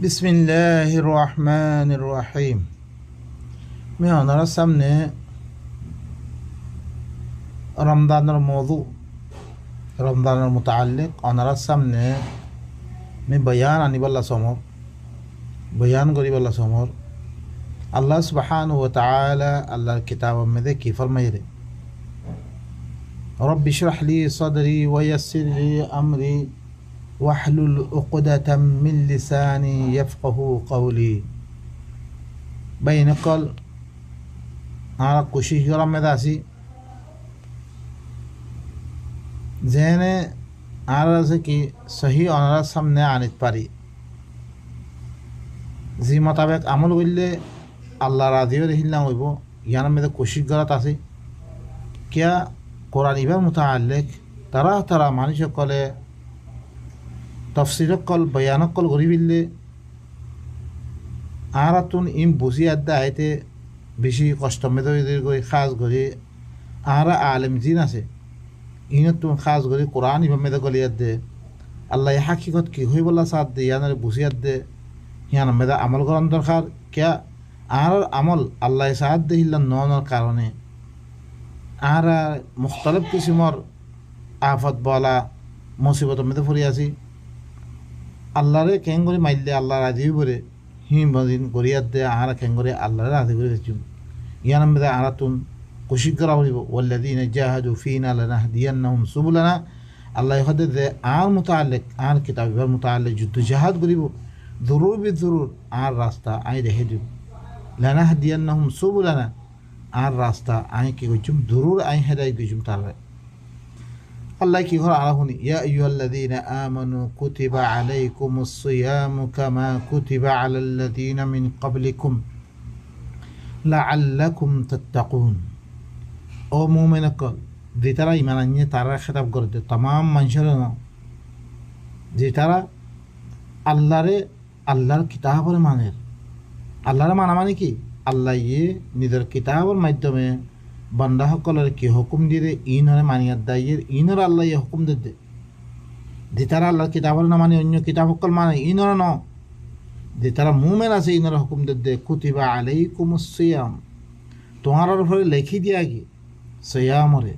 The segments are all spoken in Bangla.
বিসমিল্লাহির রহমানির রহিম। আমি ওনার সামনে রমজানের মৌজু রমজানের মুতাআল্লিক ওনার সামনে আমি বয়ান আনিবাল্লা সমর বয়ান করিবাল্লা সমর আল্লাহ সুবহানাহু ওয়া তাআলা আল্লাহর কিতাবের মধ্যে কি ফরমাইরে, রব্বি ইশরাহ লি সাদরি ওয়া ইয়াসসির লি আমরি ওয়াহলুল উকদাতাম মিন লিসানি ইয়াফকাহু কওলি। বাইনকল আমরা কোশিশ করার মধ্যে আছি যেনে আর আছে কি সহি অনার সামনে আনিত পারি, যে মোতাবেক আমল করলে আল্লাহ রাজিও রহিল্লাম হইব। ইয়ার মধ্যে কোশিশ করাত আছে কিয়া কোরআন ইবার মুতাআল্লিক তারা মানুষ সকলে তফসিরকল বয়ানকল করি ফেললে আর তুন ইম বুঝি আড্ডা আইতে বেশি কষ্ট মেদে করে খাস করি আর আলেম জিন আছে ইনত তুমি খাস করি কোরআন ইবা মেদে গলিয়াত দে আল্লাহ হাকিকত কি হই বলা সাথ দে ইয়ানের বুঝিয়াত দে হিয়ান মেদা আমল করার দরকার। কিয়া আর আমল আল্লাহ সাহায্য দে হিল্লা ননের কারণে আর মুখতলিফ কিসিমর আফত বলা মুসিবত মেদে ফুরি আছি আল্লাহরে কেং করে মাইলে আল্লাহ রাজি করে হিম বদিন গরিয়াত দে আর কেং করে আল্লাহরে রাজি করে দিচ্ছুন। ইয়ান মেদা আর তুন কোশিশ করা হইব ওয়াল্লাযীনা জাহাদু ফীনা লানাহদিয়ান্নাহুম সুবুলানা। আল্লাহ হদে দে আর মুতাআল্লিক আর কিতাবের মুতাআল্লিক যুদ্ধ জাহাদ করিব জরুর বি জরুর আর রাস্তা আই রেখে দিব। লানাহদিয়ান্নাহুম সুবুলানা আর রাস্তা আই কি কইছুম জরুর আই হেদায়েত কইছুম তারে। আল্লাহ কি ঘর আলা শুনি ইয়া আইয়ুহাল্লাযীনা আমানু কুতিবা আলাইকুমুস সিয়ামু কামা কুতিবা আলাল্লাযীনা মিন ক্বাবলিকুম লাআল্লাকুম তাত্তাকুন। ও মুমিনকল যে তারা ইমান আনিয়ে তারা খেতাব করে দে তাম মানুষের যে তারা আল্লাহর কিতাবের মানের। আল্লাহর মানা মানে কি আল্লাহ নিজের কিতাবের মাধ্যমে বান্দা সকলের কি হুকুম দিয়ে ইনরে মানিয়ার দায়ের ইনর আল্লাহ হুকুম দে যে তারা আল্লাহর কিতাবের না মানে অন্য কিতাব সকল মানে ইনর ন যে তারা মুমেন আছে ইনর হুকুম দে কুতিবা আলাইকুমুস সিয়াম তোমার উপরে লেখি দিয়া কি সিয়ামরে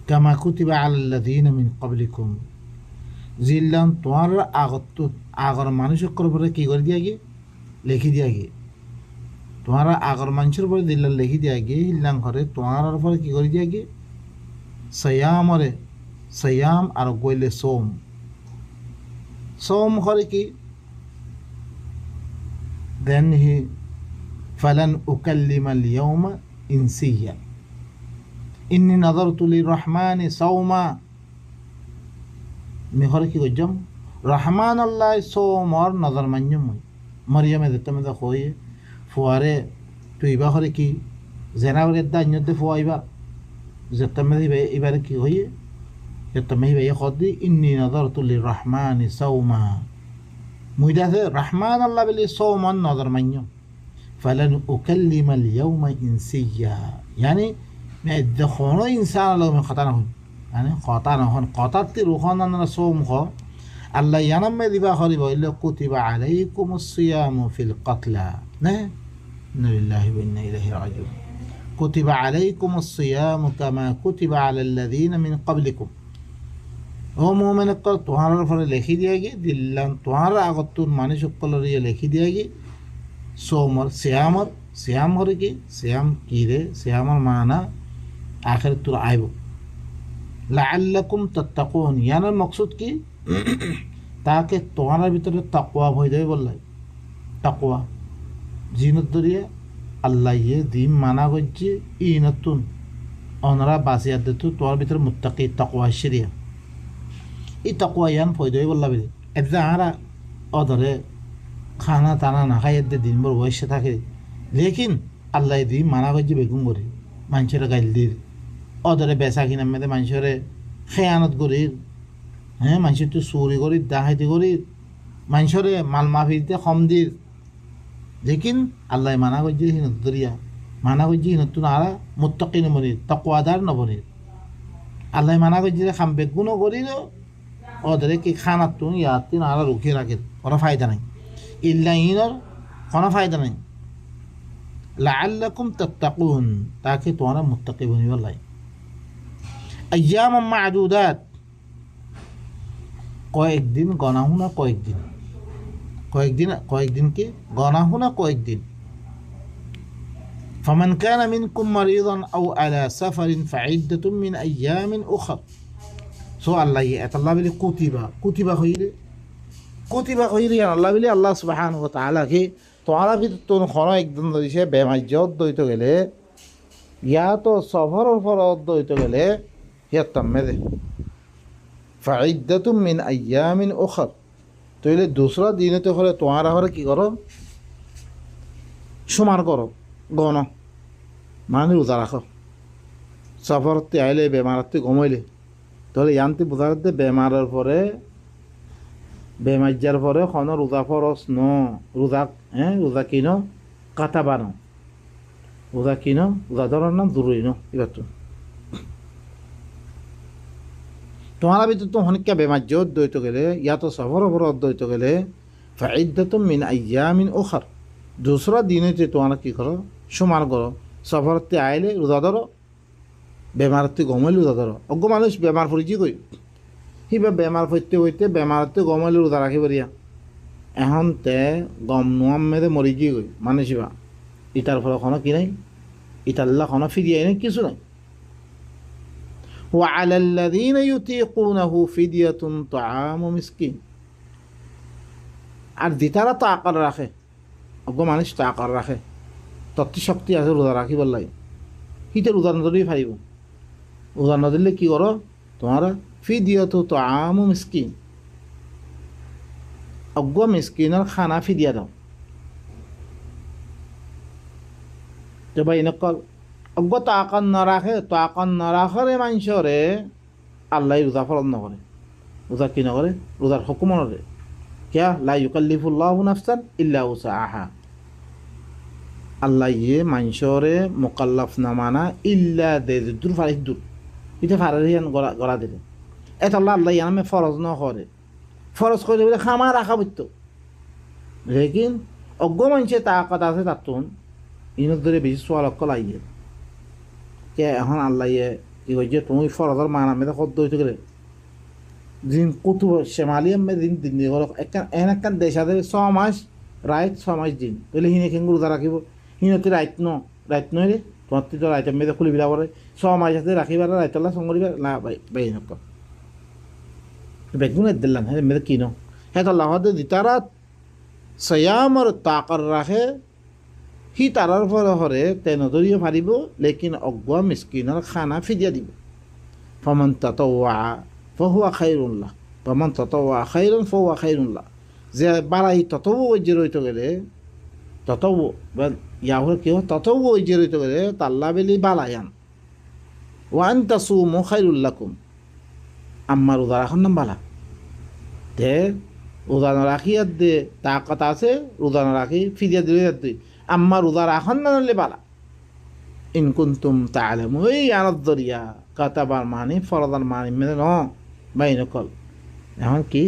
কামা কুতিবা আলাল্লাযীনা মিন ক্বাবলিকুম জিল্লান তোমার আগর মানুষের উপরে কি করে দিয়া কি লেখি দিয়া কি তোমার আগর মানুষের উপরে দিল্লার লেখি দিয়া গিয়ে হিল্লাং করে তোমার উপরে কি করে দিয়া গিয়ে সয়ামরে সয়াম আর গইলে সোম করে কি দেন হি ফালান উকাল্লিমাল ইয়াউমা ইনসিয়া ইন্নী নাযারতু লিররহমানি সাওমা। মিহরে কি গজম রহমান আল্লাহ সোমর নজর মান্যম মরিয়মে দিতে মধ্যে হয়ে ফুয়ারে তুই ইবা হরে কি জেনাবরের দান্যতে ফুয়াইবা যেতামে এবারে কি হইয়ে যেতামে হিবাই খদি ইন্নী নাযারতু লিররহমানি সাওমা মুইদাতে রহমান আল্লাহ বলি সৌমন নজর মান্য ফালান উকাল্লিমাল ইয়াউমা ইনসিয়া ইয়ানি মে দেখোনো ইনসান আল্লাহ মে খতা না হই মানে খতা না হন খতাতে রুখন না সৌম খ আল্লাহ ইয়ানাম মে দিবা হরিব ইল্লা কুতিবা আলাইকুমুস সিয়ামু ফিল কতলা না লিল্লাহি ওয়া ইন্না ইলাইহি রাজিউন। কুতিবা আলাইকুমুস সিয়ামু কামা কুতিবা আলাল্লাযীনা মিন ক্বাবলিকুম। ও মুমিন কল তোমার উপরে লেখি দিয়া গিয়ে দিল্লাম তোমার আগত মানুষ সকলের লেখি দিয়া গিয়ে সোমর শ্যাম হরে কি শ্যাম কি রে শ্যামর মানা আখের তোর আইব লাআল্লাকুম তাত্তাকুন ইয়ানোর মকসুদ কি তাকে তোমার ভিতরে তাকওয়া হয়ে যাবে বললাই তাকওয়া জিনত দরিয়া আল্লাহ দিন মানা করছে ই নতুন অনরা বাসিয়া দিত তোমার ভিতরে মুত্তাকি তাকওয়া সেরিয়া এই তাকওয়া ইয়ান ফয়দা হয়ে বললা বেরি এদা আরা অধরে খানা টানা না খাই এদের দিনভর বয়সে থাকে লেকিন আল্লাহ দিন মানা করছে বেগুন করে মানুষের গাইল দিয়ে অদরে বেচা কিনা মেয়েদে মানুষের খেয়ানত করি হ্যাঁ মানুষের তো চুরি করি ডাহাইতি করি মানুষের মাল মাফিতে কম দির লেকিন আল্লাহ মানা করছে হিনত দরিয়া মানা করছে হিনত আরা মুত্তাকি নবনির তাকওয়াদার নবনির আল্লাহ মানা করছে খাম বেগুনও করি ওদের কি খানার তো ইয়াতে আরা রুখে রাখে ওরা ফায়দা নাই ইল্লা ইনর কোনো ফায়দা নাই লাআল্লাকুম তাত্তাকুন তাকে তোমরা মুত্তাকি বনিবার লাই আইয়াম মা'দুদাত কয়েকদিন গণাহু না কয়েকদিন কি গণাহু না কয়েকদিন فمن كان منكم مريضا أو على سفر فعدة من أيام أخر سو الله يتالله بلي كتب خير يعني الله بلي الله سبحانه وتعالى كي تعالى في تون خنا একদিন দিছে বেমাজ্জত দইতো গেলে ইয়া তো সফরের ফরজ দইতো গেলে ইয়াতামে দে فعدة من أيام أخر তাহলে दूसरा দিনেতে হলে তোমরা হরে কি করো শুমার করো গণ মানে রোজা রাখো সফরতে আইলে বেমারতে ঘুমাইলে তাহলে ইয়ান্তি বোঝাতে বেমারের পরে বেমাজ্জার পরে খন রোজা ফরস ন রোজা কিনো কাটা বানো রোজা কিনো রোজা ধরার নাম জরুরি ন এবার তো তোমার ভিতর তো অনেকটা বেমাজ্জত দইতে গেলে ইয়া তো সফর ফরত দইতে গেলে ফাইদ্দাতুম মিন আইয়ামিন উখার दूसरा দিনেতে তোমরা কি করো সমান করো সফরতে আইলে রোজা ধরো বেমারতে গমাইলে রোজা ধরো অজ্ঞ মানুষ বেমার পড়েছি কই সিবা বেমার হইতে বেমারতে গমাইলে রোজা রাখি পারিয়া এখন তে গম নোয়াম মেদে মরি গিয়ে গই মানে সিবা ইটার ফলে কোনো কি নাই ইটাল্লা কোনো ফিরিয়ে নাই কিছু নাই وعلى الذين يطيقونه فدية طعام مسكين আর দিতারা তাকার রাখে অজ্ঞ মানুষ তাকার রাখে তত্ত্ব শক্তি আছে রোজা রাখিবার লাগে হিতে রোজা নদী ফাইব রোজা নদিলে কি করো তোমারা ফিদিয়ত তো আমু মিসকিন অজ্ঞ মিসকিনের খানা ফিদিয়া দাও তো ভাই নকল অজ্ঞ তাকান না রাখে মানুষরে আল্লাহ রোজা ফলন নকরে রোজা কি নকরে রোজার হুকুম নরে क्या ला युकल्लिफुल्लाहु नफ्सान इल्ला वुसअहा আল্লাহ ইয়ে মানুষরে মোকাল্লাফ না মানা ইল্লা দে দূর ফারিক দূর এটা ফারিয়ান গড়া দিলে এটা আল্লাহ ইয়ামে ফরজ ন করে ফরজ করে বলে খামা রাখা বইতো লেকিন অজ্ঞ মানুষে তাকাত আছে তাতুন ইনত ধরে বেশি সোয়াল অক্কল আইয়ে কে এখন আল্লাহ ইয়ে কি কইছে তুমি ফরজের মানা মেদে কত হইতে গেলে দিন কুতুব শেমালি আমি দিন একখান দেশ আছে 6 মাস রাইত 6 মাস দিন তাহলে হিনে খেঙ্গুর রোজা রাখিব হিনতে রাইত নয় রে তোমার তো রাইতের মেয়েদের খুলি বিলা পরে 6 মাস আছে রাখিবার রাইতলা সঙ্গরিবার না বাই নক বেগুন দিলাম হ্যাঁ মেয়েদের কিনো হ্যাঁ তো আল্লাহ দিতারা সয়ামর তাকার রাখে হি তারার ফলে হরে তে নজরিয়ে ফারিব লেকিন অজ্ঞ মিসকিনের খানা ফিদিয়া দিব ফমান তাতাওয়া فهو خير له فمن تطوع خيرا فهو خير له যে বাড়াই ততও যে রইতে গেলে ততও ইয়াহর কি ততও যে রইতে গেলে তাল্লা বেলি বালায়ান ওয়ান তাসুমু খায়রুল লাকুম আম্মা রোজা রাখার নাম বালা তে রোজা না রাখিয়া দে তাকাত আছে রোজা না রাখি ফিরিয়া দিলে তুই আম্মা রোজা রাখার না হলে বালা ইন কুনতুম তাআলামু এই আনাদরিয়া কাতাবার মানে ফরদার মানে মেনে ন বাই নকল এখন কি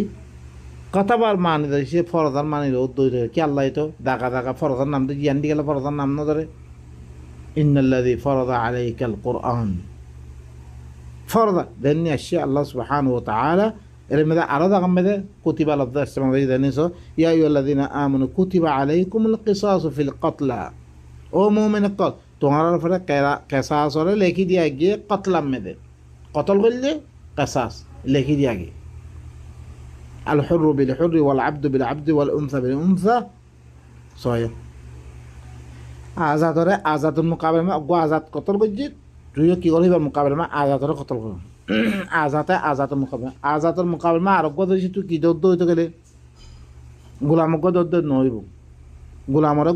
কথাবার মানে সে ফরজার মানে কি আল্লাহ তো দাগা ফরজার নাম তো জ্ঞান দিয়ে গেলে ফরজার নাম না ধরে ইন্নাল্লাযী ফরযা আলাইকাল কুরআন ফরজা দেননি আসছে আল্লাহ সুবহানাহু ওয়া তাআলা এর মধ্যে আরো দাগা মধ্যে কুতিবা লফজ ইসলাম এই জানিছো ইয়া আইয়ুহাল্লাযীনা আমানু কুতিবা আলাইকুমুল কিসাসু ফিল কতলা ও মুমিন কল তোমার উপরে কিসাস হলে লেখি দিয়া গিয়ে কতলাম মধ্যে কতল করলে কিসাস লেখি দিয়া গিয়ে الحر بالحر والعبد بالعبد والأنثى بالأنثى صحيح আজাদরে আজাদের মোকাবেলা মে অজ্ঞ আজাদ কতল করছি তুইও কি করবি মোকাবেলা মে আজাদরে কতল কর আজাদের মোকাবেলা মে আরোগ্য ধরেছি তুই কি দৌড় হইতে গেলে গোলামজ্ঞ দৌড় নইব গোলামর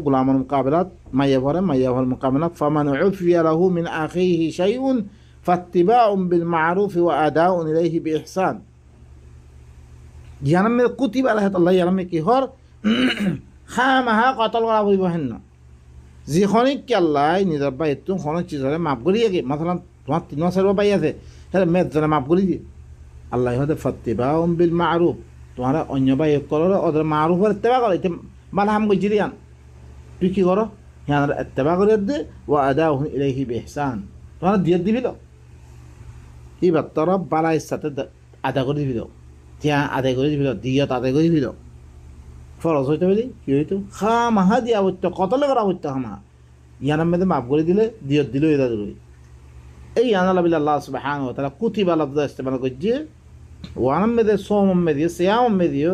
মোকাবেলাত মাইয়া ভর মোকাবেলা ফামান উফিয়া লাহু মিন আখিহি শাইউন ফাত্তিবাউন বিল মা'রুফ ওয়া আদাউন ইলাইহি বিইহসান ইয়ানামে কুতিবা আলাইহি আল্লাহ ইয়ানামে কি হর খামাহা কতল করা বইব হেন যিখনিক কি আল্লাহ নিজের বাইতো খন চিজরে মাফ করি আগে মাসালান তোমার 3 বছর বাই আছে তাহলে মেজরে মাফ করি দি আল্লাহ হতে ফাত্তিবাউন বিল মা'রুফ তোমরা অন্য বাই করো ওদের মা'রুফের ইত্তেবা করো বালা হাম গজিরি আন তুই কি করো হিয়ানার এত্তেবা করে দে ও আদা ইলাইহি বিহসান তোমার দিয়ে দিবিল এবার তোরা বালাইয়ের সাথে আদা করে দিবিল তিয়া আদায় করে দিবিল দিয়ত আদায় করে দিবিল ফরজ হইতে বলি কি হইতো খা মাহা দিয়া বইত কতলে করা বইত হামা ইয়ানার মধ্যে মাফ করে দিলে দিয়ত দিল এদা দিল এই আনালাবিল আল্লাহ সুবহানাহু ওয়া তাআলা কুতিবা লফজ ইস্তেমাল করছে ওয়ানাম মেদে সোম মেদিও সিয়াম মেদিও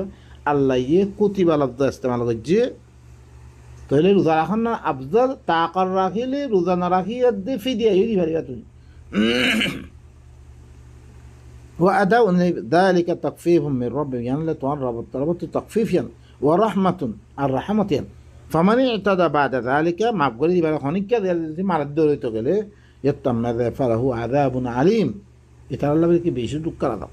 আল্লাহ ইয়ে কুতিবা লফজ ইস্তেমাল করছে তাহলে রোজা রাখার না আফজল তাকার রাখিলে রোজা না রাখি দে ফিদিয়া ইউরি ভারিবা তুমি وأداء ذلك تخفيف من ربه يعني لا تعرب الطلبات تخفيف يعني ورحمة الرحمة يعني فمن اعتدى بعد ذلك مع قولي بلا خونيك كذا مع الدولة تقولي يتم ماذا فله عذاب عليم يترى الله بلك بيشو دكرا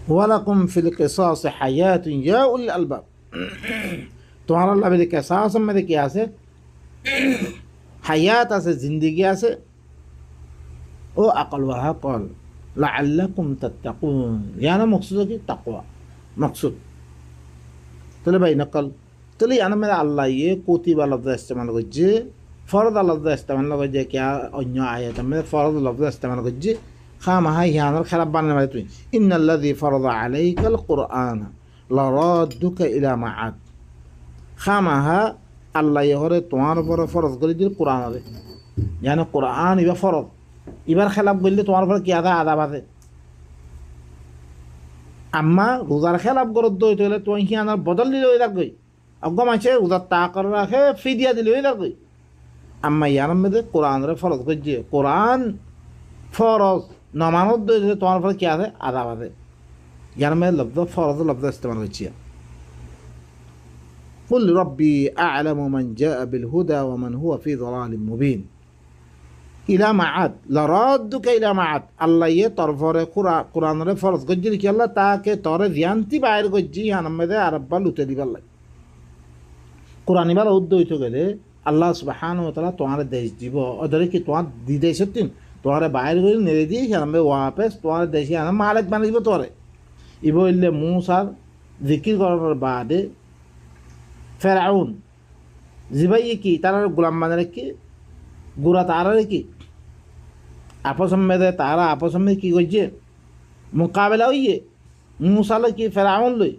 ولكم في القصاص حياة يا أولي الألباب تمہارا اللہ بلک قصاص میں کیا ہے حیات আছে জিন্দেগি আছে ও আকল ওয়া কল লাআল্লাকুম তাত্তাকুন ইয়ানা মকসুদ কি তাকওয়া মকসুদ তাহলে ভাই নকল তাহলে ইয়ানা মেরা আল্লাহ ইয়ে কুতিবা লফজ ইস্তেমাল করছে ফরদ লফজ ইস্তেমাল করছে কি অন্য আয়াত মে ফরদ লফজ ইস্তেমাল করছে খামাহা ইয়ানার খারাপ বানানো মানে তুই ইন্নাল্লাযী ফারাদা আলাইকাল কুরআন লারাদ্দুকা ইলা মাআদ খামাহা আল্লাহ ইহরে তোমার উপরে ফরজ করে দিল কোরআন হবে জানো কোরআন এবার ফরজ এবার খেলাপ করলে তোমার উপরে কি আদাব আছে আম্মা রোজার খেলাপ করত দইতে হলে তোমার কি আনার বদল দিলে ওই রাখবই অজ্ঞ মাসে রোজার তা করে রাখে ফি দিয়া দিলে ওই রাখবই আম্মা ইয়ার মধ্যে কোরআনরে ফরজ করছে কোরআন ফরজ নমানত দইতে তোমার উপরে কি আছে আদাব আছে ইয়ার মধ্যে লব্ধ ফরজ লব্ধ ইস্তেমাল করছি قل ربي أعلم من جاء بالهدى ومن هو في ضلال مبين إلى معاد لرادك إلى معاد الله يطرفر قرآن فرض قجل كي الله تاكي طرف يانتي باير قجي هنمده عرب بالو تدي بالله قرآن بالا هدو يتوغله الله سبحانه وتعالى توانر ديش جيبو ادره كي توان دي ديشتين توانر باير قجل نردي هنمده واپس توانر ديشي هنم مالك بانه جيبو توانر ইবো ইল্লে মুসার জিকির করার বাদে ফেরাউন জিবাই কি তারা গোলাম বানারে কি গুড়া তারারে কি আপসমে তারা আপসমে কি করছে মোকাবেলা হইয়ে মুসালে কি ফেরাউন লই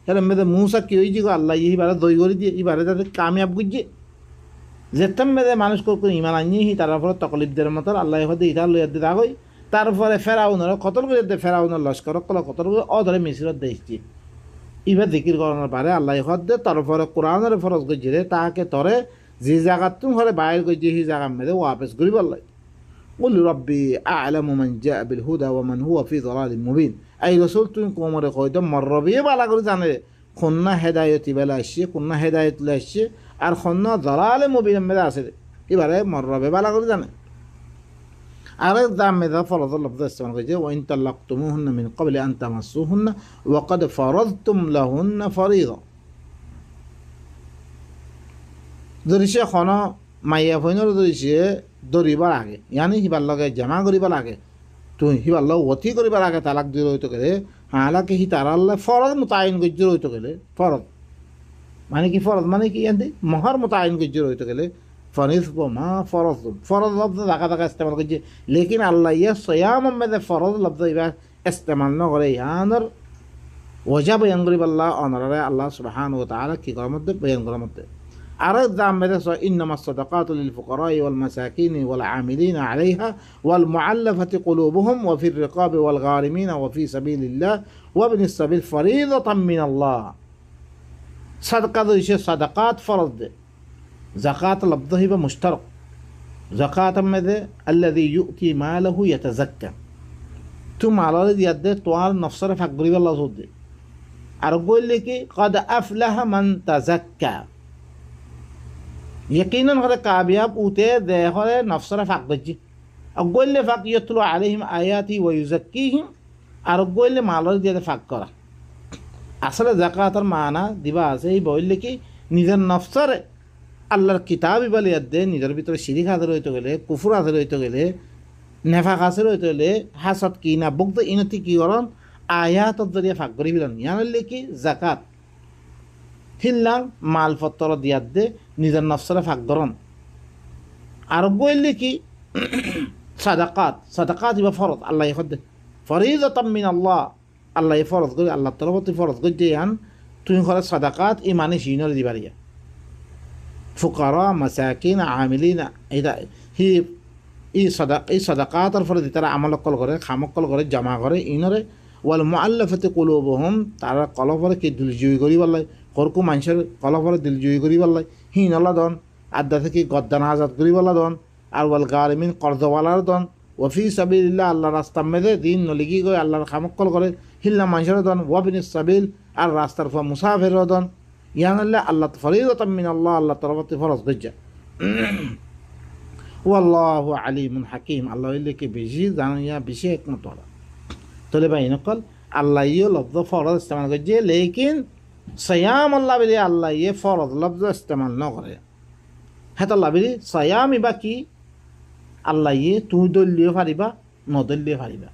হেলে মেদে মুসা কি হয়েছে গো আল্লাহ ইবারে দই করে দিয়ে ইবারে তাদের কামিয়াব করছে যেতাম মেদে মানুষ করে ইমান আনিয়ে তার উপরে তকলিফদের মতো আল্লাহ হতে ইটার লইয়া দিয়ে থাকই তারপরে ফেরাউনের কতল করে ফেরাউনের লস্কর কতল করে অধরে মিশিরত দেখছি ইবার জিকির করানোর পারে আল্লাহ হদ্দে তারপরে কোরআনের ফরজ করছে রে তাহাকে তরে যে জায়গা তুমি ঘরে বাইর করছে সেই জায়গার মেয়েদে ওয়াপেস করি বললাই বলি রব্বি আ'লামু মান জা'a বিল হুদা ওয়া মান হুয়া ফি যালালিন মুবিন এই রাসূল তুমি কোমরে কইতো মররবি বালা করে জানে কোননা হেদায়েতি বেলা আসছে কোননা হেদায়েত লে আসছে আর কোননা যালালে মুবিন মেদে আছে এবারে মররবি বালা করে জানে আর দাম মেদা ফরজ লফজ ইস্তেমাল করছে ওয়া ইন তালাকতুমুহুন্না মিন ক্বাবলি আন তামাসসুহুন্না ওয়া ক্বাদ ফারাদতুম লাহুন্না ফরিযা দরিশে খন মাইয়া ফইনর দরিশে দরিবার আগে ইয়ানি হিবার লগে জামা করিবার আগে তুই হিবার লগ ওতি করিবার আগে তালাক দিয়ে রইতে গেলে হালাকে হি তার আল্লাহ ফরজ মুতায়িন করছে রইতে গেলে ফরজ মানে কি ফরজ মানে কি ইয়ান্দি মহর মুতায়িন করছে রইতে গেলে فنصف ما فرض لفظ ذاك استعمال كجي لكن الله يصيام من فرض لفظ يبقى استعمالنا غير يانر وجب ينقلب الله أمر الله سبحانه وتعالى كي قامت بين قامت أرد ذم مدرسة إنما الصدقات للفقراء والمساكين والعاملين عليها والمعلفة قلوبهم وفي الرقاب والغارمين وفي سبيل الله وابن السبيل فريضة من الله صدقات فرض زكاة لفظه مشترك زكاة ماذا الذي يؤتي ماله يتزكى ثم على الذي يده طوال نفسه فقريب الله صد أقول لك قد أفلح من تزكى يقينا هذا كابياب أوتي ده نفسه فقرج أقول لك فق يتلو عليهم آياتي ويزكيهم أقول لك ما الذي يده فقر أصل زكاة المعنى دبا سي بقول لك نذر نفسه আল্লাহর কিতাব বলে দে নিজের ভিতরে শিরিক হাজার হইতে গেলে কুফুর হাজার হইতে গেলে নেফাক হাজার হইতে গেলে হাসত কি না বক্ত ইনতি কি করন আয়াতর জরিয়ে ফাঁক করি বিলন ইয়ানলে কি জাকাত হিল্লাং মালপত্র দিয়ার দে নিজের নফসরে ফাঁক ধরন। আর বললে কি সাদাকাত ইবা ফরজ আল্লাহ দে ফরিদাতাম মিন আল্লাহ, আল্লাহ ফরজ করে, আল্লাহ তরফতে ফরজ করে যে আন তুমি করে সাদাকাত ই মানে সিনর দিবারিয়া ফুকারা মাসাকিন আমিলিনা এটা হি এই সাদাকাতর ফলে তারা আমলকল করে, খামকল করে, জমা করে ইনরে। ওয়াল মুআল্লাফাতি কুলুবুহুম তারা কলফরে কি দিলজুই করি বললাই, করকু মানুষের কলফরে দিলজুই করি বললাই হিন আল্লাহ দন, আড্ডা থেকে গদ্দান আজাদ করি বলা দন। আর ওয়াল গারিমিন কর্দওয়ালার দন। ওয়ফি সাবিলিল্লাহ আল্লাহ রাস্তা মেদে দিন নলিগি করে আল্লাহর খামকল করে হিল্লা মানুষের দন। ওয়াবিনিস সাবিল আর রাস্তার ফা মুসাফির দন। ইয়ান আল্লাহ ফরিদাতাম মিন আল্লাহ, আল্লাহ তরফতে ফরজ গজ্জা। ওয়াল্লাহু আলিমুন হাকিম, আল্লাহ কি বেশি জানিয়া বেশি একমত ওরা। তাহলে ভাই নকল আল্লাহ ইয়ে লফজ ফরজ ইস্তেমাল করছে, লেকিন সয়াম আল্লাহ বিলি আল্লাহ ইয়ে ফরজ লফজ ইস্তেমাল ন করে। হ্যাঁ আল্লাহ বিলি সয়াম ইবা কি আল্লাহ ইয়ে তুমি দলীয় পারিবা নদলীয় পারিবা।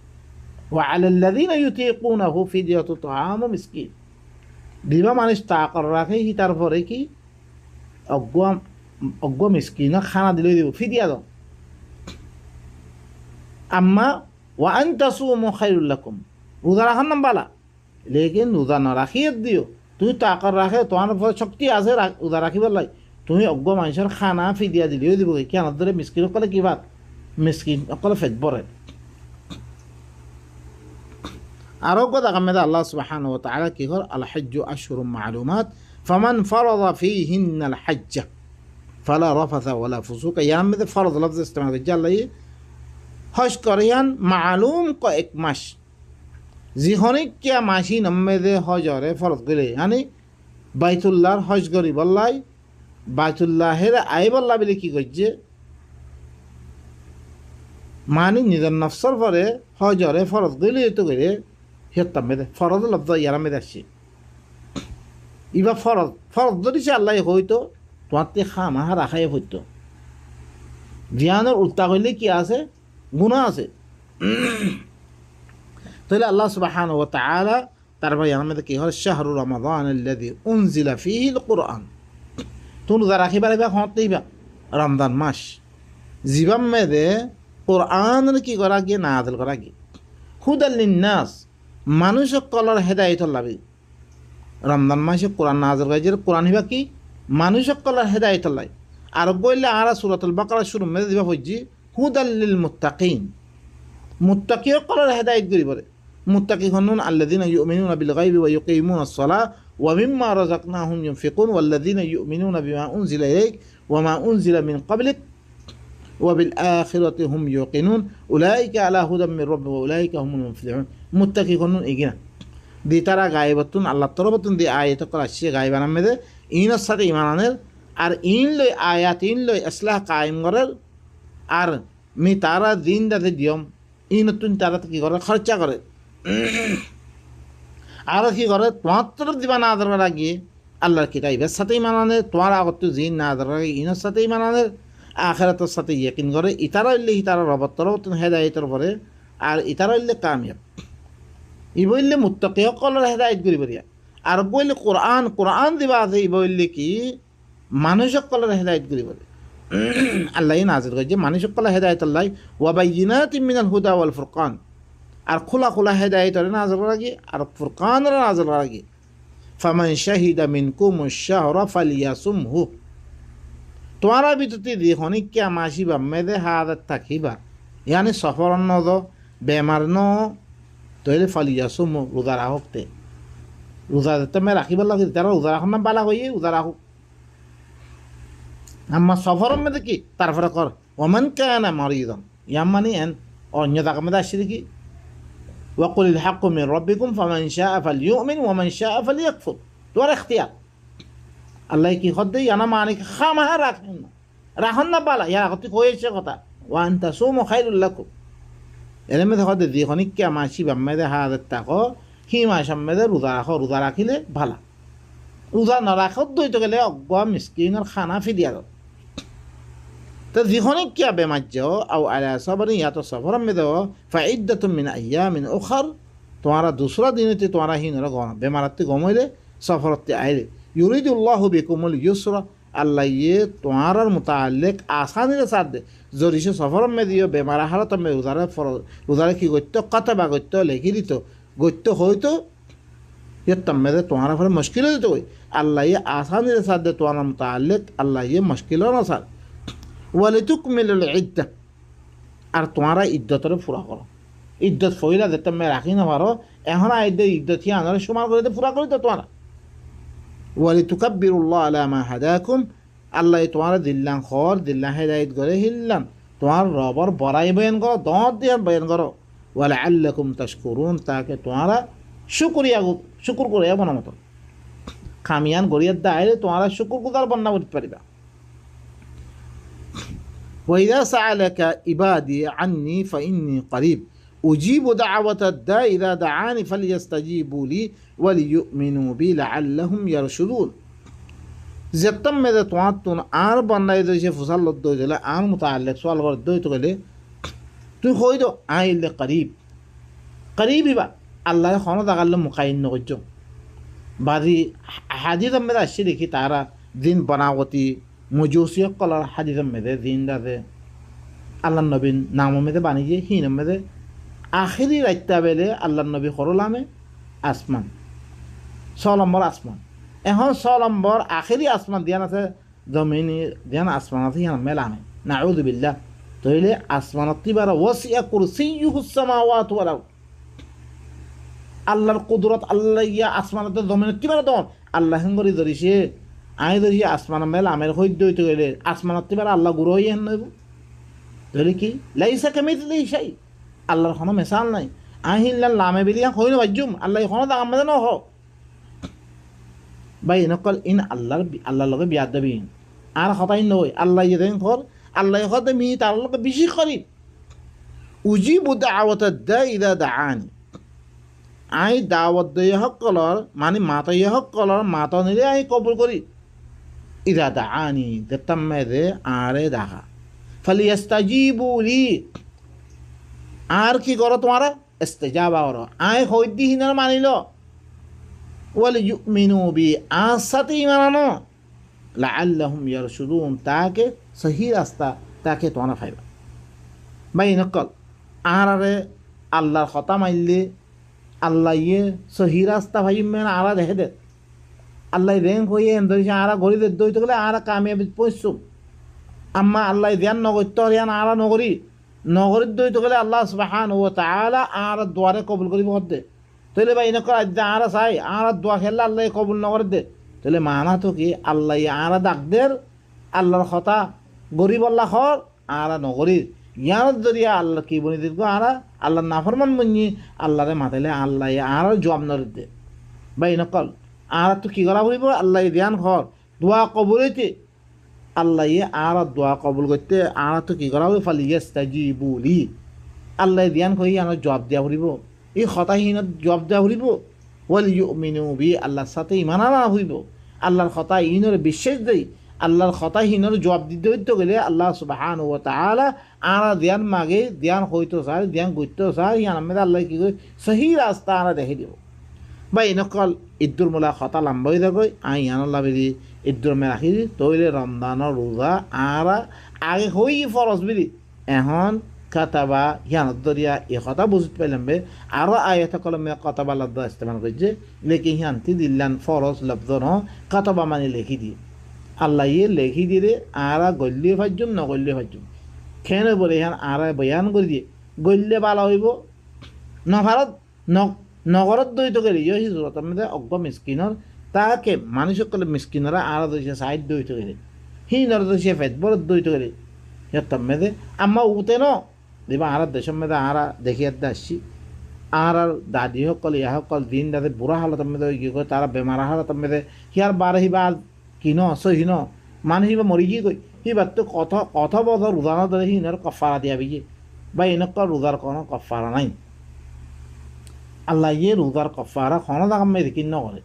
ওয়া আলাল্লাযিনা ইউতিকুনাহু ফিদিয়াতু তাআমু মিসকিন, দিবা মানুষ তাকর রাখে হি তারপরে কি অজ্ঞ মিসকিন খানা দিলে দিব ফিদিয়া দাও। আম্মা ওয়া আন তাসুমু খায়রুল লাকুম, রোজা রাখার নাম বালা, লেকিন রোজা না রাখিয়ে দিও তুমি তাকর রাখে তোমার উপর শক্তি আছে রোজা রাখিবার লাই, তুমি অজ্ঞ মানুষের খানা ফিদিয়া দিলেও দিব। কেন ধরে মিসকিন অকলে কি ভাত মিসকিন অকলে ফেট বরে। আরো কথা কামে আল্লাহ সুবহানাহু ওয়া তাআলা কি কর আল হজ্জু আশহুরুম মা'লুমাত ফামান ফারাদা ফীহিন্নাল হজ্জ ফালা রাফাথা ওয়ালা ফুসুকা। ইয়ার মধ্যে ফরজ লফজ ইস্তেমাল করছে আল্লাহ হজ করিয়ান মালুম কয়েক মাস জিহনিকিয়া মাসি নম্মেদে হজরে ফরজ করে মানে বাইতুল্লাহর হজ করি বললাই বাইতুল্লাহের আই বল্লা বলে কি করছে মানে নিজের নফসর পরে হজরে ফরজ গেলে তো করে হিয়তাম মেদে ফরজ লফজ ইয়ার মেদে আসছে। ইবা ফরজ ফরজ ধরেছে আল্লাহ হইতো তোমার তে খামাহা রাখাই হইতো, জিয়ানোর উল্টা করলে কি আছে গুনাহ আছে। তাহলে আল্লাহ সুবহানাহু ওয়া তাআলা তারপরে ইয়ার মধ্যে কি হয় শাহরু রমাদান আল্লাযী উনজিলা ফীহিল কুরআন, তুমি রোজা রাখিবার এবার হতেইবা রমজান মাস জীবাম মেদে কোরআনের কি করা গিয়ে নাযিল করা গিয়ে হুদাল লিন্নাস মানুষ সকলের হেদায়েত লাভি। রমজান মাসে কোরআন নাযিল করা যে কোরআন হিবা কি মানুষ সকলের হেদায়েত লাই। আর বললে আরা সূরাতুল বাকারা শুরু মেদে দিবা হইজি হুদাল লিল মুত্তাকিন, মুত্তাকি সকলের হেদায়েত করি বলে। মুত্তাকি হনুন আল্লাযীনা ইউমিনুনা বিল গায়বি ওয়া ইউকিমুনাস সালাহ ওয়া মিম্মা রাযাকনাহুম ইউনফিকুন ওয়াল্লাযীনা ইউমিনুনা বিমা উনজিলা ইলাইক ওয়া মা উনজিলা মিন ক্বাবলিক ওয়া বিল আখিরাতি হুম ইউকিনুন উলাইকা আলা হুদাম মির রাব্বিহিম ওয়া উলাইকা হুমুল মুফলিহুন। মুত্তাকি হনুন এগিনা দি তারা গায়বাতুন আল্লাহর তরফতুন দি আয়াত করা সে গায়বানার মধ্যে ইনের সাথে ঈমানের আর ইন লই আয়াত ইন লই ইসলাহ কায়েম করার আর মি তারা দিন দাতে দিয়ম ইনতুন তারা কি করে খরচা করে আর কি করে তোমার তরফ দিবা না আদর গিয়ে আল্লাহর কিতাবের সাথেই মানানে তোমার আগত জিন না আদর ইনের সাথেই মানানের আখিরাতের সাথে ইয়াকিন করে ইতারা হইলে ইতারা রবের তরফতুন হেদায়েতের পরে আর ইতারা হইলে কামিয়াব। ই বললে মুত্তাকি সকলের হেদায়েত করি বলিয়া আর বললে কোরআন কোরআন দিবা আছে ই বললে কি মানুষ সকলের হেদায়েত করি বলে। আল্লাহ নাযিল করেছে মানুষ সকলের হেদায়েত আল্লাহ ওয়া বাইয়িনাতিম মিনাল হুদা ওয়াল ফুরকান, আর খোলা খোলা হেদায়েতের নাযিল করা গিয়ে আর ফুরকানের নাযিল করা গিয়ে ফামান শাহিদা মিনকুমুশ শাহরা ফালিয়াসুমহু, তোমারা ভিতরতে দেখনি কে মাসিবা মেদে হাদাত থাকিবা ইয়ানি সফর ন বেমার ন তৈলে ফালিয়াসুম রোজা রাখতে রোজা দিতে মে রাখিবার লাগে তারা রোজা রাখার নাম বালা হইয়ে রোজা রাখুক। আমার সফর মেদে কি তারপরে কর ওমান কানা মারিদান ইয়াম মানে এন অন্য জায়গা মেদে আসছে দেখি ওয়াকুলিল হাক্কু মির রাব্বিকুম ফামান শাআ ফালইউমিন ওয়ামান শাআ ফালইয়াকফুর, তোমার ইখতিয়ার। আল্লাহ কি হদ্দে ইয়ানা মানে খামাহা রাখেন না বালা ইয়া আগতে কয়েছে কথা ওয়া আন তাসুমু খায়রুল লাকুম। এর মধ্যে হদ্দে দিখনি কে মাসি বাম্মেদে হাদাত তাকো হি মাসাম মেদে রোজা রাখো, রোজা রাখিলে ভালা, রোজা না রাখো দইতে গেলে অজ্ঞ মিসকিনের খানা ফিদিয়া দাও। তো দিখনি কে বেমাজ্য আও আলা সবরি ইয়া তো সফর মেদে ফাইদ্দাতুম মিন আইয়ামিন উখর, তোমারা দুসরা দিনেতে তোমারা হিনরা গম বেমারাতে গমইলে সফরতে আইলে ইউরিদুল্লাহু বিকুমুল ইউসরা আল্লাহ ইয়ে তোমার মোতালেক আসানির সাথে জরিসে সফর মে দিও বেমার হালত মে রোজারে কি গত্য কথা বা গত্য লেখি দিত গত্য হয়তো ये तम्मेदे तुम्हारा फल मुश्किल है तो कोई अल्लाह ये आसानी के साथ दे तुम्हारा मुताल्लिक अल्लाह ये मुश्किल ना साथ वलितुकमिलुल इद्दत আর তোমারা ইদ্যতরে পুরা করো ইদ্যত ফইলা যে তুমি রাখি না পারো এখন আইদে ইদ্যত আনার সমান করে পুরা করে তো তোমারা ওয়ালিতুকাব্বিরুল্লাহ আলা মা হাদাকুম আল্লাহ তোমারা দিল্লান খর দিল্লান হেদায়েত করে হিল্লান তোমার রবর বড়াই বয়ান করো দত দিয়ে বয়ান করো ওয়ালাআল্লাকুম তাশকুরুন তাকে তোমারা শুকুর করে মনের মতো খামিয়ান গড়িয়ার দায় তোমার শুকুর গুজার বন্যা করতে পারিবা وإذا سألك عبادي عني فإني قريب أجيب دعوة الداء إذا دعاني فليستجيبوا لي وليؤمنوا بي لعلهم يرشدون زتم ماذا تواتون آر بنا إذا شيء فصل الدو جل آر متعلق سؤال ورد دو تقول تو خويدو آيل قريب قريب بقى আল্লাহ খনো দাগালে মুকাইন নগজ্য বাদি হাদিস মেদে আসছে দেখি তারা দিন বানাওতি মজুসিয় কলার হাদিস মেদে দিন দাদে আল্লাহ নবীন নাম মেদে বানিয়ে হিন মেদে আখিরি রাইতা বেলে আল্লাহ নবী করলামে আসমান 6 নম্বর আসমান এখন 6 নম্বর আখিরি আসমান দিয়ান আছে জমিনি দিয়ান আসমান আছে হিন মেলামে নাউযু বিল্লাহ তইলে আসমানত তিবারা ওয়াসিয়া কুরসিয়ুহুস সামাওয়াতু ওয়াল আরদ আল্লাহর কুদরত আল্লাহ ইয়া আসমানতে জমিনে কিভাবে দন আল্লাহ হেঙ্গরি ধরিছে আই ধরিছে আসমান মেল আমের হইতে হইতে গেলে আসমানত তিবার আল্লাহ গুরু হইয়া নইব ধরি কি লাইসা কামিথলি শাই আল্লাহর কোনো মিসাল নাই আহিল্লাহ লামে বিলিয়া হইন বাজুম আল্লাহ কোনো দাম মে ন হ বাই নকল ইন আল্লাহর লগে বিয়াদ দেবি আর হতাই নই আল্লাহ ইয়ে দেন কর আল্লাহ হতে মি তার লগে বেশি করি উজিবু দাওয়াতাদ দা ইদা দাআনি আই দাওয়াত দিয়ে সকলৰ মানে মাতয়ে সকলৰ মাত নিলে আই কবুল করি ইদা দাআনি দেতাম্মেদে আরে দেখা ফালিয়াস্তাজিবু লি আর কি করো তোমারা ইস্তিজাবা করো আই হইদি হিনার মানিল ওয়াল ইউমিনু বি আসাতি মানানো লাআল্লাহুম ইয়ারশুদুন তাকে সহি রাস্তা তাকে তোমরা পাইবা বাই নকল আরে আল্লাহর কথা মাইলে আল্লাহ ইয়ে সহি রাস্তা ভাই মেন আরা দেখে দে আল্লাহ রেঙ্ক হয়ে ধরেছে আরা ঘড়ি দইতে গেলে আরা কামিয়াবি পৌঁছুম আম্মা আল্লাহ ধ্যান নগত্য রিয়ান আরা নগরী নগরীর দইতে গেলে আল্লাহ সুবহানাহু ওয়া তাআলা আর দোয়ারে কবুল করিব হতে তাহলে ভাই নকল আজ আরা চাই আর দোয়া খেললে আল্লাহ কবুল নগর দে তাহলে মানা তো কি আল্লাহ আরা ডাকদের আল্লাহর কথা গরিব আল্লাহ খর আরা নগরীর ইয়ার জরিয়া আল্লাহ কি বনি দিল আরা আল্লাহ নাফরমান মনি আল্লাহরে মাতাইলে আল্লাহ আর জবাব নর দে বাই নকল আর তো কি করা বলিব আল্লাহ ধ্যান ঘর দোয়া কবুল হইতে আল্লাহ আর দোয়া কবুল করতে আর তো কি করা হবে ফালিয়াস্তাজিবু লি আল্লাহ ধ্যান কই আর জবাব দেয়া হইব এই কথাহীন জবাব দেয়া হইব ওয়াল ইউমিনু বি আল্লাহর সাথে ঈমান আনা হইব আল্লাহর কথা ইনর বিশ্বাস দেই আল্লাহর কথাহীনের জবাব দিতে হইতে গেলে আল্লাহ সুবহানাহু ওয়া তাআলা আর ধ্যান মাগে ধ্যান হইতো স্যার ধ্যান করতো স্যার ইয়ান আমি আল্লাহ কি কই সহি রাস্তা আর দেখে দিব বা ইনকল ইদ্দুর মোলা কথা লম্বা হয়ে দেখো আই ইয়ান আল্লাহ বেরি ইদ্দুর মে রাখি তৈলে রমজানের রোজা আর আগে হই ফরজ বিলি এখন কাতাবা ইয়ানত দরিয়া এ কথা বুঝতে পাইলাম বে আরো আয়াত কলমে কাতাবা লব্দ ইস্তেমাল করছে লেকিন ইয়ান্তি দিল্লান ফরজ লব্দ ন কাতাবা মানে লিখি দিয়ে আল্লাহ ইয়ে লেখি দিয়ে আরা গল্লে ভাজ্যুম নগল্লে ভাজ্যুম খেয়ে বলে এখন আরা বয়ান করে দিয়ে গল্লে ভালো হইব নভারত নগরত দইত গেলে ইয়ে হিজরত আমাদের অজ্ঞ মিসকিনর তাকে মানুষ সকলে মিসকিনরা আরা দইছে সাইড দইত গেলে হিনর দইছে ফেটবরত দইত গেলে ইয়ার মেদে আম্মা উতে ন দিবা আরা দেশের মেদে আরা দেখি আদা আসছি আর দাদি সকল ইয়া সকল দিন দাদে বুড়া হালত মেদে কি করে তারা বেমারা হালত মেদে হিয়ার বার হিবা কিন সহিন মানুষ হিবা মরি গিয়ে কই হিবার তো কথা বধ রোজানো ধরে হিনার কফারা দিয়া বিয়ে বা এনেকা রোজার কোনো কফারা নাই আল্লাহ ইয়ে রোজার কফারা কোনো দাম মেরে কিন্ন করে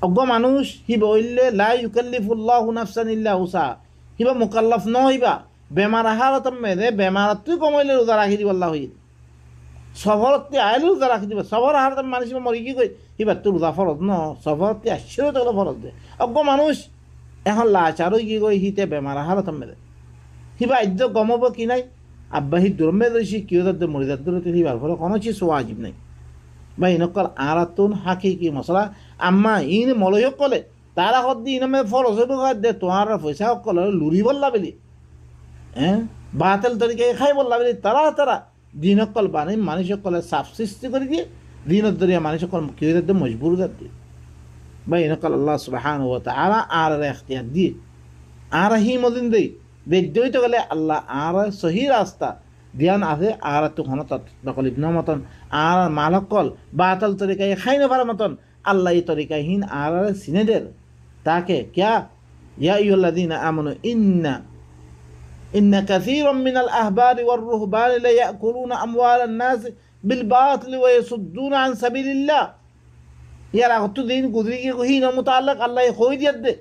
অজ্ঞ মানুষ হিবা হইলে লা ইউকাল্লিফুল্লাহু নাফসান ইল্লা উসা হিবা মুকাল্লাফ ন হইবা বেমার হালত মেরে বেমার তুই কমাইলে রোজা রাখি দিব আল্লাহ হইল সফরতে আইলেও রোজা রাখি দিবা সফর আহার মানুষ মরি কি কই এবার তো রোজা ফরজ ন সফরতে আসছেও তো ফরজ দে অজ্ঞ মানুষ এখন লাচারও কি কই হিতে বেমার আহার মেরে হিবা আদ্য গমব কি নাই আব্বা হি দুরমে রয়েছি কিয় তাদের মরি তাদের হিবার ফলে কোনো চিজ ওয়াজিব নাই বা ইনকল আরাতুন হাকি কি মশলা আম্মা ইন মলয় কলে তারা সদ্দি ইনমে ফরজ দে তোমার পয়সা কলে লুরি বললা বেলি হ্যাঁ বাতেল তরিকে খাই বললা বেলি তারা দিনকল বানাই মানুষ সকলে সাফ সৃষ্টি করে দিয়ে দিনের দরিয়া মানুষ সকল কেউ তাদের মজবুর দিয়ে বা ইনকল আল্লাহ সুবহানাহু ওয়া তাআলা আর এখতিয়ার দিয়ে আর হি মদিন দেই দেখতেই তো গেলে আল্লাহ আর সহি রাস্তা ধ্যান আছে আর তখন তকল ইবনা মতন আর মালকল বাতাল তরিকায় খাই না পারার মতন আল্লাহ এই তরিকাহীন আর সিনেদের তাকে ক্যা ইয়া আইয়ুহাল্লাযীনা আমানু ইন্না কাসীরাম মিনাল আহবারি ওয়ার রুহবানি লা ইয়াকুলুনা আমওয়ালান নাস বিল বাতিল ওয়া ইয়াসুদ্দুনা আন সাবিলিল্লাহ ইয়ারা কত দিন গুজরি কি কহিনা মুতাআল্লাক আল্লাহ কই দিয়ে দে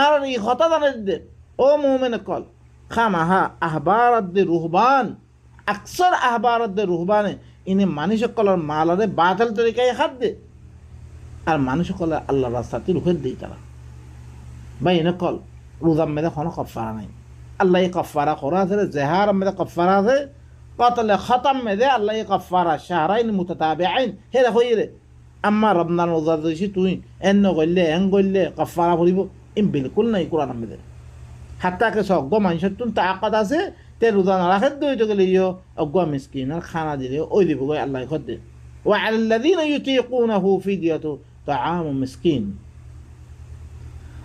আর এই কথা জানে দে ও মুমিন কল খামাহা আহবারদ্দে রুহবান আকসর আহবারদ্দে রুহবানে ইনি মানুষ সকলের মালরে বাতিল তরিকায় খাদ দে আর মানুষ সকলের আল্লাহ রাস্তাতে রুখে দেই তারা বা এনে কল রোজার মেয়েদের কোনো কফারা নাই আল্লাহ কফারা করা আছে জেহার মেয়েদের কফারা আছে কতলে খতম মেয়েদের আল্লাহ কফারা শাহরাইন মুতাতাবিআইন হে দেখো রে আম্মা রমজান রোজা দিয়েছি তুই এন্ন করলে এং করলে কফারা ভরিব ইম বিলকুল নাই কোরআন মেয়েদের হাত্তাকে অজ্ঞ মানুষের তুন তাকাত আছে তে রোজা না রাখে দইতে গেলে ইয় অজ্ঞ মিসকিন আর খানা দিলে ওই দিব গো আল্লাহ খদ্দে ওয়া আলাল্লাযীনা ইউতীকুনাহু ফিদিয়াতু তাআমু মিসকিন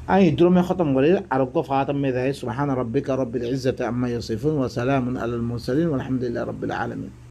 أي درم ختم قليل أرجو فاتم مذاهب سبحان ربك رب العزة عما يصفون وسلام على المرسلين والحمد لله رب العالمين.